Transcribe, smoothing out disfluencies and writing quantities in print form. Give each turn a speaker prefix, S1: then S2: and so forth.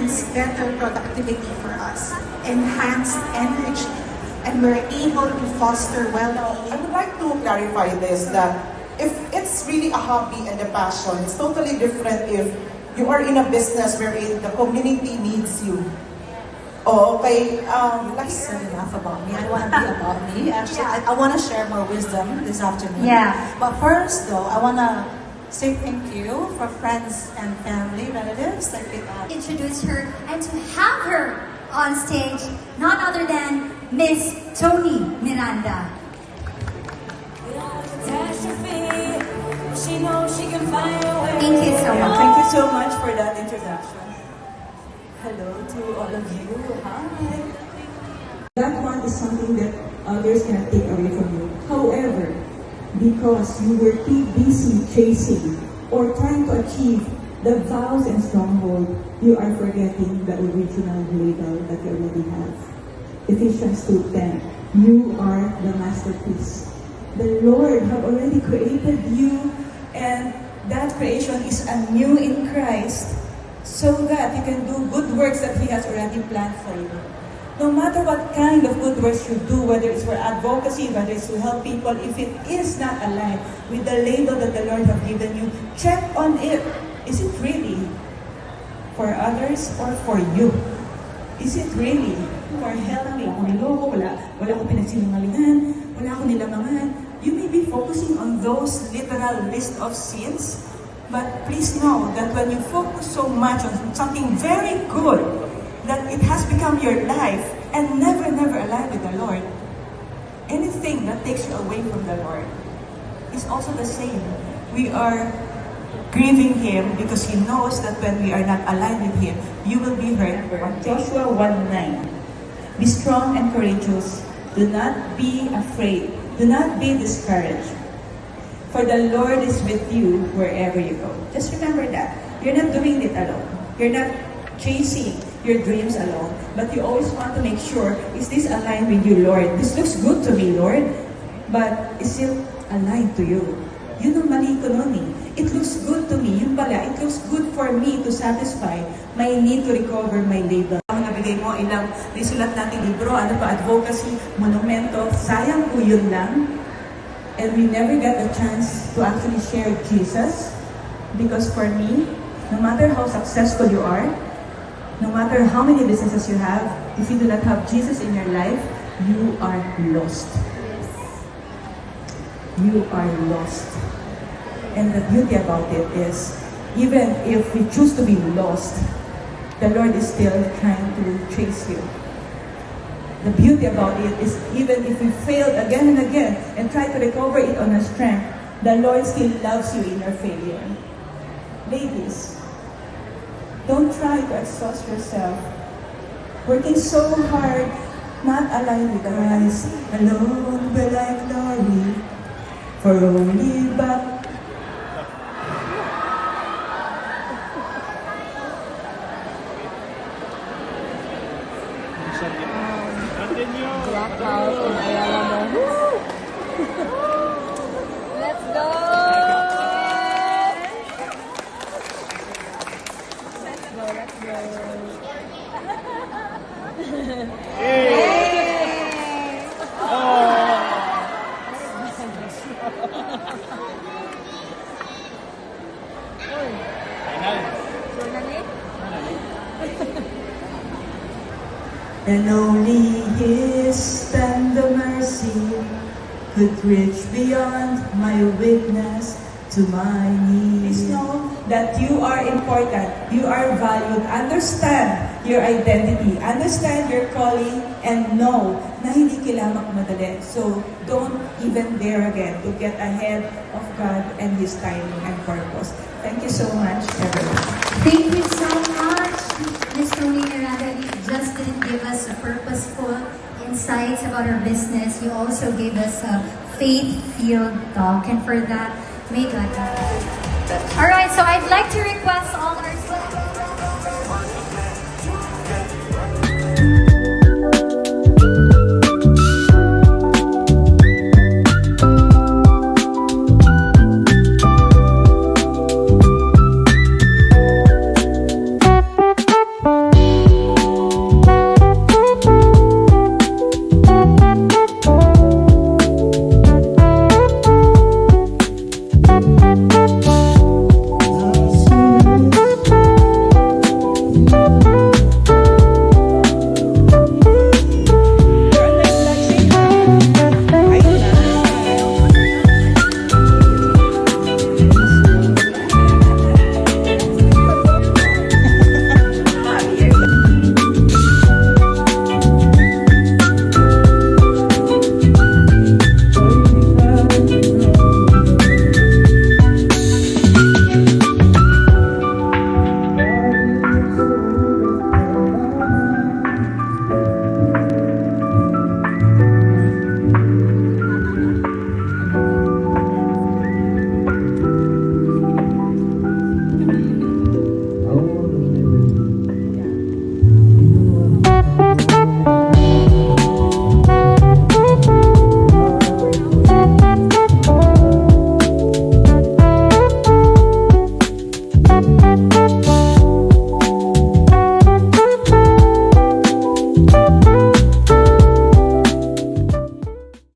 S1: means better productivity for us, enhanced energy, and we're able to foster well-being.
S2: I would like to clarify this, that if it's really a hobby and a passion, it's totally different if you are in a business wherein the community needs you. Oh, okay.
S3: You said enough about me. I don't want to be about me. Actually, I want to share more wisdom this afternoon.
S4: Yeah.
S3: But first, though, I want to say thank you for friends and family, relatives that we have.
S4: Introduce her and to have her on stage, none other than Miss Tony Miranda. Thank you so much.
S5: Thank you so much for that introduction. Hello to all of you. Hi. That one is something that others cannot take away from you. However, because you were too busy chasing or trying to achieve the vows and stronghold, you are forgetting the original label that you already have. Ephesians 2:10. You are the masterpiece. The Lord have already created you, and that creation is anew in Christ, so that you can do good works that He has already planned for you. No matter what kind of good works you do, whether it's for advocacy, whether it's to help people, if it is not aligned with the label that the Lord has given you, check on it. Is it really for others or for you? Is it really for helping? Kung niloko, wala akong pinagsinungalingan, wala akong nilamangan. You may be focusing on those literal list of sins, but please know that when you focus so much on something very good, that it has become your life and never aligned with the Lord, anything that takes you away from the Lord is also the same. We are grieving Him because He knows that when we are not aligned with Him, you will be hurt. Joshua 1:9. Be strong and courageous. Do not be afraid. Do not be discouraged. For the Lord is with you wherever you go. Just remember that. You're not doing it alone. You're not chasing your dreams alone. But you always want to make sure, is this aligned with you, Lord? This looks good to me, Lord. But is it aligned to you? Yun ang mali ko nun eh. It looks good to me. Yun pala, it looks good for me to satisfy my need to recover my label. Ang nabigay mo, ilang nisulat nating libro, ano pa, advocacy, monumento, sayang po yun lang. And we never get a chance to actually share Jesus. Because for me, no matter how successful you are, no matter how many businesses you have, if you do not have Jesus in your life, you are lost. You are lost. And the beauty about it is, even if we choose to be lost, the Lord is still trying to chase you. The beauty about it is, even if we failed again and again and try to recover it on our strength, the Lord still loves you in your failure. Ladies, don't try to exhaust yourself, working so hard, not aligned with the rise. Alone will I glory, for only but
S6: Blackout in Ayala Mall. Let's go! Let's go, let's go. Hey!
S5: And only His tender mercy could reach beyond my weakness to my knees. Please know that you are important, you are valued. Understand your identity, understand your calling, and know na hindi kailangan magmadali. So don't even dare again to get ahead of God and His timing and purpose. Thank you so much, everyone.
S4: Thank you so much, Ms. Tony Miranda. You just didn't give us a purposeful insights about our business. You also gave us a faith-filled talk, and for that, may God bless. All right, so I'd like to request all our